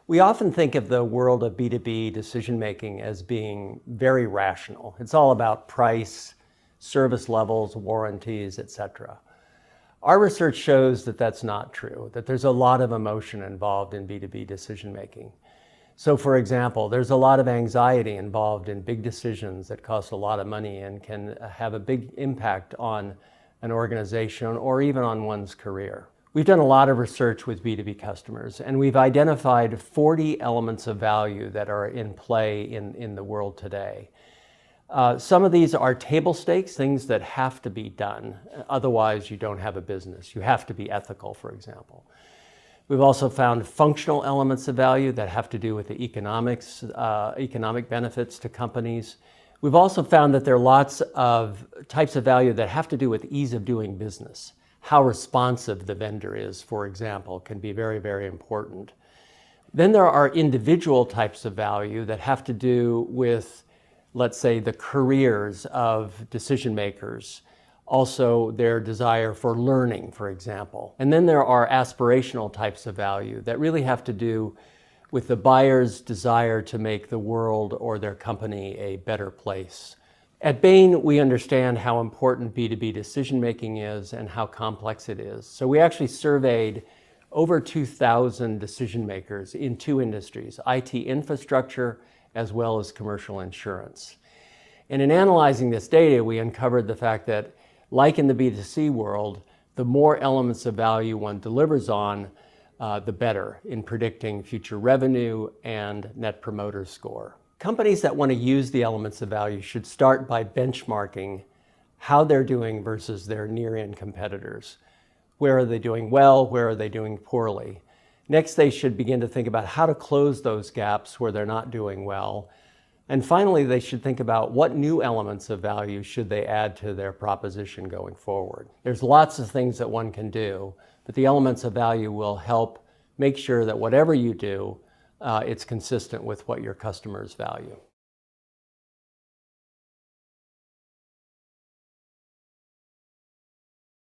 We often think of the world of B2B decision-making as being very rational. It's all about price, service levels, warranties, etc. Our research shows that that's not true, that there's a lot of emotion involved in B2B decision-making. So for example, there's a lot of anxiety involved in big decisions that cost a lot of money and can have a big impact on an organization or even on one's career. We've done a lot of research with B2B customers, and we've identified 40 elements of value that are in play in the world today. Some of these are table stakes, things that have to be done. Otherwise, you don't have a business. You have to be ethical, for example. We've also found functional elements of value that have to do with the economic benefits to companies. We've also found that there are lots of types of value that have to do with ease of doing business. How responsive the vendor is, for example, can be very, very important. Then there are individual types of value that have to do with, let's say, the careers of decision makers, also their desire for learning, for example. And then there are aspirational types of value that really have to do with the buyer's desire to make the world or their company a better place. At Bain, we understand how important B2B decision-making is and how complex it is. So we actually surveyed over 2,000 decision makers in two industries, IT infrastructure as well as commercial insurance. And in analyzing this data, we uncovered the fact that, like in the B2C world, the more elements of value one delivers on, the better in predicting future revenue and net promoter score. Companies that want to use the elements of value should start by benchmarking how they're doing versus their near-in competitors. Where are they doing well? Where are they doing poorly? Next, they should begin to think about how to close those gaps where they're not doing well. And finally, they should think about what new elements of value should they add to their proposition going forward. There's lots of things that one can do, but the elements of value will help make sure that whatever you do, it's consistent with what your customers value.